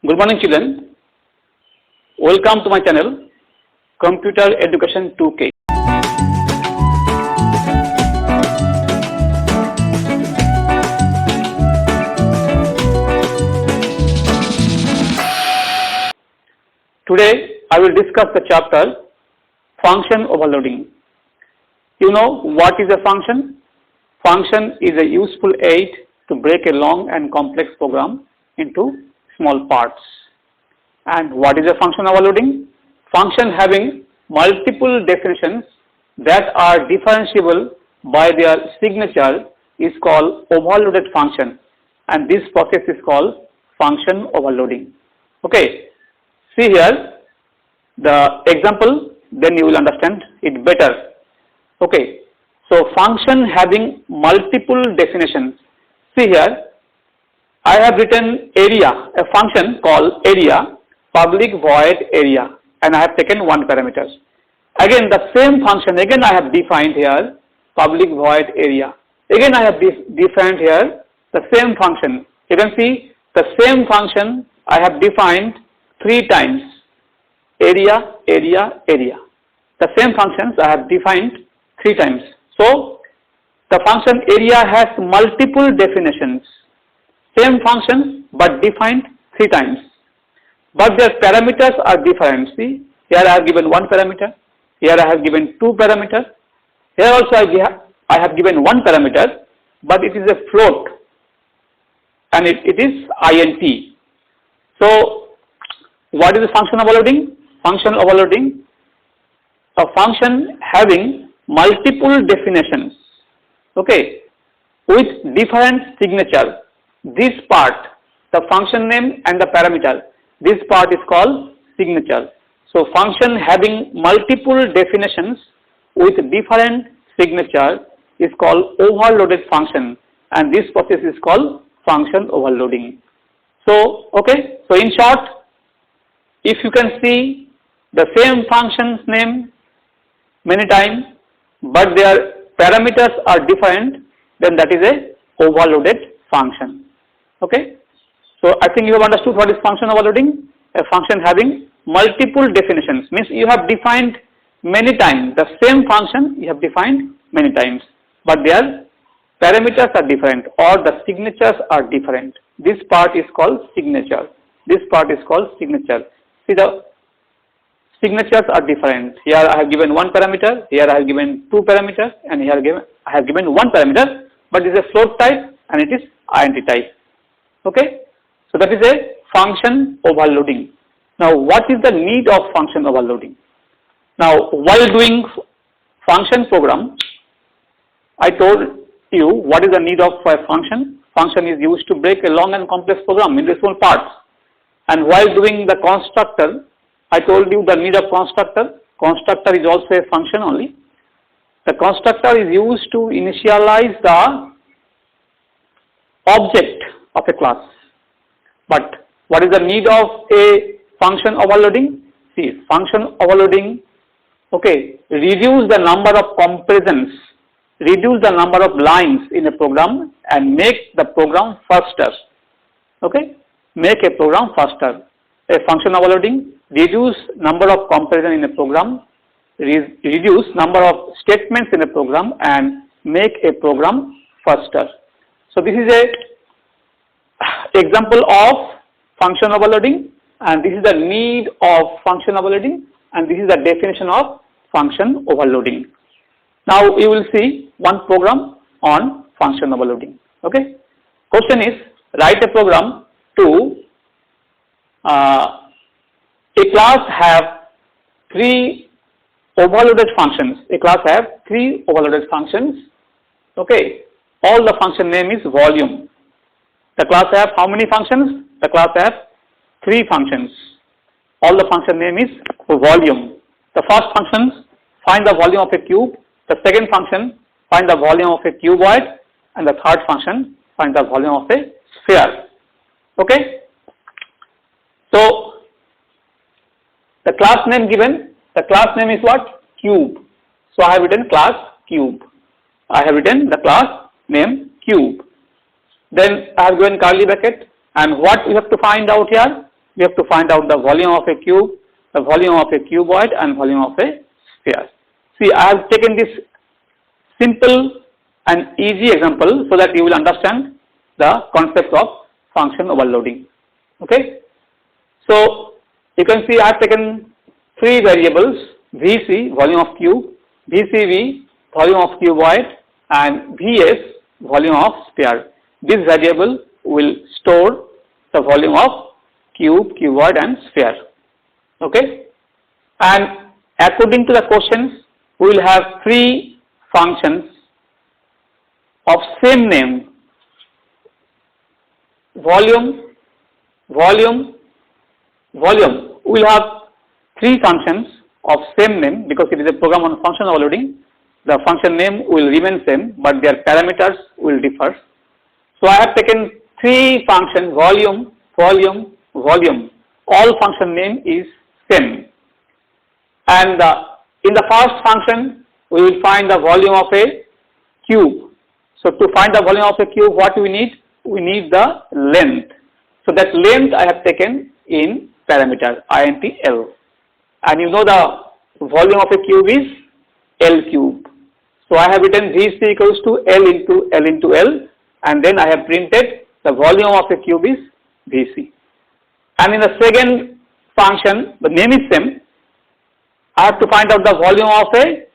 Good morning children, welcome to my channel Computer Education 2K. Today I will discuss the chapter Function Overloading. You know what is a function? Function is a useful aid to break a long and complex program into small parts. And what is a function overloading? Function having multiple definitions that are differentiable by their signature is called overloaded function, and this process is called function overloading. Okay, see here the example, then you will understand it better. Okay, so function having multiple definitions. See here, I have written area, a function called area, public void area, and I have taken one parameter. Again the same function, again I have defined here public void area. Again I have defined here the same function. You can see the same function I have defined 3 times. Area, area, area. The same functions I have defined 3 times. So the function area has multiple definitions. Same function but defined 3 times. But their parameters are different. See, here I have given 1 parameter, here I have given 2 parameters, here also I have given 1 parameter, but it is a float and it is int. So what is the function overloading? Function overloading, a function having multiple definitions, okay, with different signature. This part, the function name and the parameter, this part is called signature. So function having multiple definitions with different signature is called overloaded function, and this process is called function overloading. So okay, so in short, if you can see the same function's name many times but their parameters are different, then that is a overloaded function. Okay, so I think you have understood what is function overloading. A function having multiple definitions means you have defined many times the same function, you have defined many times, but their parameters are different or the signatures are different. This part is called signature. This part is called signature. See, the signatures are different. Here I have given 1 parameter, here I have given 2 parameters, and here I have given 1 parameter, but it is a float type and it is int type. Okay, so that is a function overloading. Now what is the need of function overloading? Now while doing function program, I told you what is the need of a function. Function is used to break a long and complex program into small parts. And while doing the constructor, I told you the need of constructor. Constructor is also a function only. The constructor is used to initialize the object of a class. But what is the need of a function overloading? See, function overloading, okay, reduce the number of comparisons, reduce the number of lines in a program and make the program faster. Okay, make a program faster. A function overloading, reduce number of comparison in a program, reduce number of statements in a program and make a program faster. So this is a example of function overloading, and this is the need of function overloading, and this is the definition of function overloading. Now you will see one program on function overloading. Okay, question is, write a program to a class have 3 overloaded functions. A class have 3 overloaded functions. Okay, all the function name is volume. The class have how many functions? The class have 3 functions. All the function name is volume. The first function, find the volume of a cube. The second function, find the volume of a cuboid. And the third function, find the volume of a sphere. Okay. So the class name given, the class name is what? Cube. So I have written class cube. I have written the class name cube. Then I have given curly bracket, and what we have to find out here? we have to find out the volume of a cube, the volume of a cuboid, and volume of a sphere. See, I have taken this simple and easy example so that you will understand the concept of function overloading. Okay. So, you can see I have taken three variables: Vc, volume of cube, Vcv, volume of cuboid, and Vs, volume of sphere. This variable will store the volume of cube, cuboid, and sphere. Okay. And according to the questions, we will have three functions of same name: volume, volume, volume. We will have three functions of same name because it is a program on function overloading. The function name will remain same, but their parameters will differ. So I have taken three functions: volume, volume, volume. All function name is same. And in the first function, we will find the volume of a cube. So to find the volume of a cube, what do we need? We need the length. So that length I have taken in parameter int L. And you know the volume of a cube is L cube. So I have written Vc equals to L into L, and then I have printed the volume of a cube is Vc. And in the second function, the name is same. I have to find out the volume of a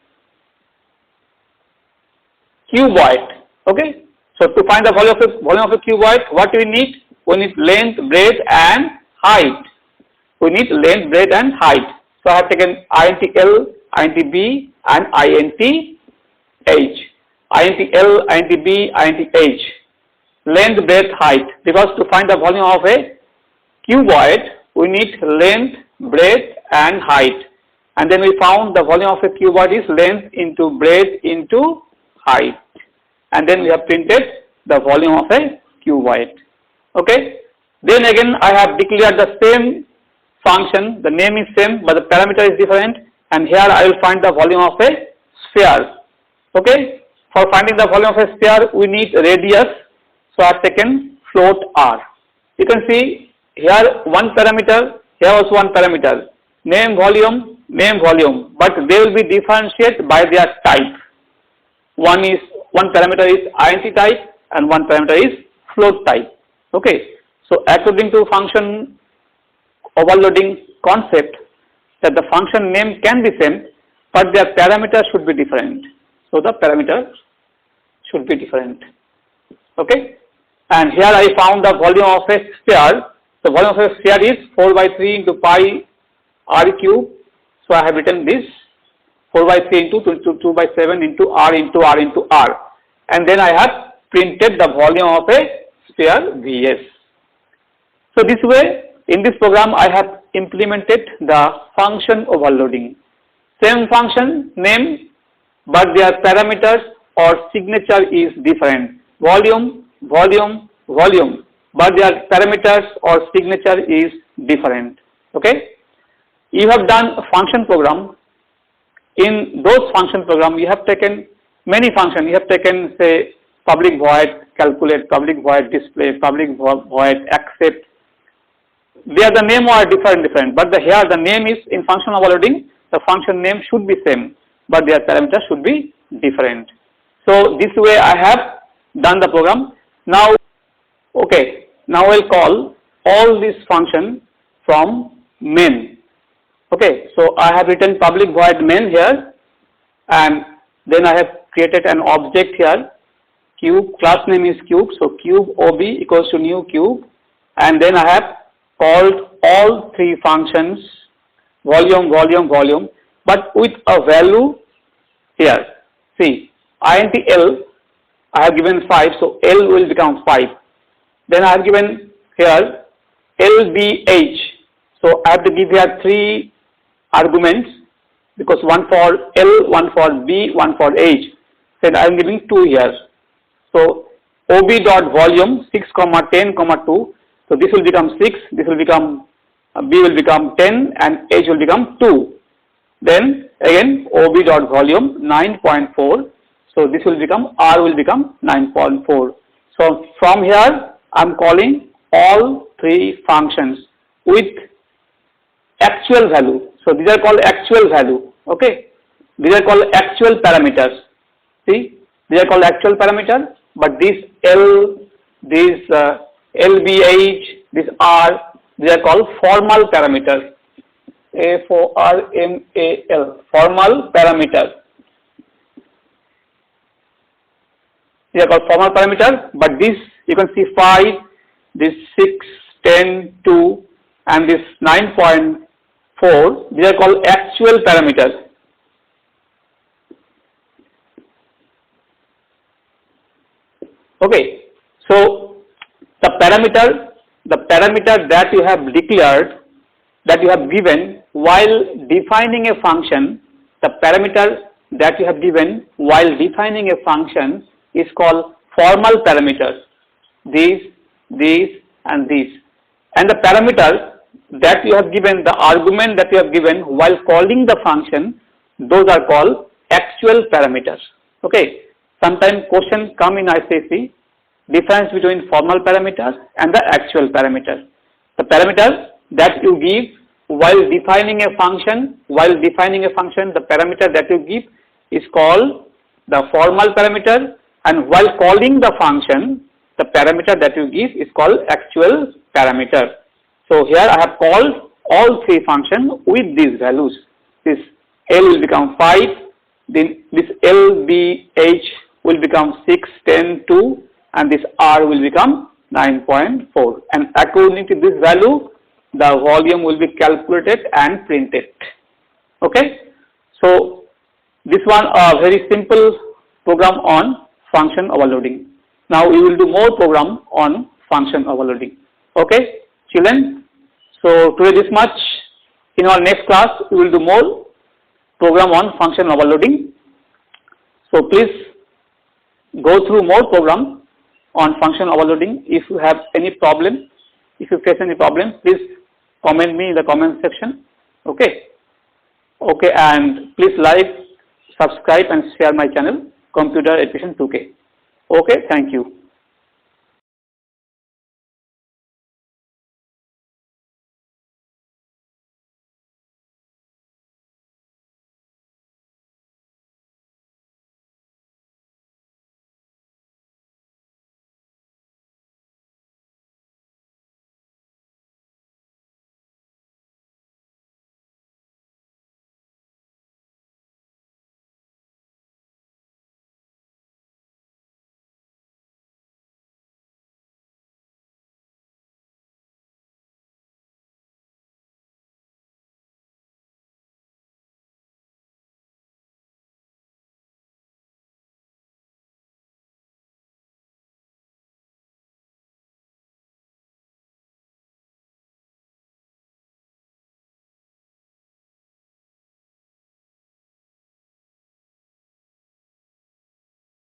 cuboid. Okay. So to find the volume of a cuboid, what do we need? We need length, breadth, and height. We need length, breadth, and height. So I have taken int L, int B, and int H. Int L, int B, int H. Length, breadth, height. Because to find the volume of a cuboid, we need length, breadth, and height. And then we found the volume of a cuboid is length into breadth into height. And then we have printed the volume of a cuboid. Okay. Then again I have declared the same function. The name is same, but the parameter is different. And here I will find the volume of a sphere. Okay. For finding the volume of a sphere, we need radius. So I have taken float r. You can see here one parameter, here also one parameter. Name volume, but they will be differentiated by their type. One parameter is int type and one parameter is float type. Okay. So according to function overloading concept, that the function name can be same, but their parameter should be different. So the parameter should be different. Okay. And here I found the volume of a sphere. The volume of a sphere is 4 by 3 into pi r cube. So I have written this 4 by 3 into 2 by 7 into r into r into r. And then I have printed the volume of a sphere Vs. So this way, in this program I have implemented the function overloading. Same function name, but their parameters or signature is different. Volume, volume, volume, but their parameters or signature is different. Okay. You have done a function program. In those function program, you have taken many functions. You have taken, say, public void calculate, public void display, public void accept. There the name are different, but here the name is in function overloading. The function name should be same, but their parameters should be different. So this way I have done the program. Now, okay, now I'll call all this function from main. Okay, so I have written public void main here, and then I have created an object here. Cube, class name is cube, so cube ob equals to new cube, and then I have called all three functions volume, volume, volume, but with a value here. See, int L I have given 5, so L will become 5. Then I have given here LBH, so I have to give here 3 arguments because one for L, one for B, one for H. Then I am giving 2 here. So ob dot volume 6, 10, 2. So this will become 6. This will become B will become 10 and H will become 2. Then again ob dot volume 9.4. So this will become R will become 9.4. So from here I am calling all three functions with actual value. So these are called actual value. Okay, these are called actual parameters. See, these are called actual parameters. But this L, this LBH, this R, these are called formal parameters. Formal, formal parameters. These are called formal parameters. But this, you can see 5, this 6, 10, 2, and this 9.4. These are called actual parameters. Okay, so the parameter that you have declared, that you have given while defining a function, the parameter that you have given while defining a function is called formal parameters. These, and these. And the parameter that you have given, the argument that you have given while calling the function, those are called actual parameters. Okay. Sometimes questions come in ICSE, difference between formal parameters and the actual parameters. The parameter that you give while defining a function, the parameter that you give is called the formal parameter, and while calling the function, the parameter that you give is called actual parameter. So here I have called all three functions with these values. This L will become 5, then this LBH will become 6, 10, 2, and this R will become 9.4. And according to this value, the volume will be calculated and printed. Okay. So this one a very simple program on function overloading. Now we will do more program on function overloading. Okay, children. So today this much. In our next class, we will do more program on function overloading. So please go through more program on function overloading. If you have any problem, if you face any problem, please comment me in the comment section. Okay. Okay, and please like, subscribe and share my channel, Computer Education 2K. Okay, thank you.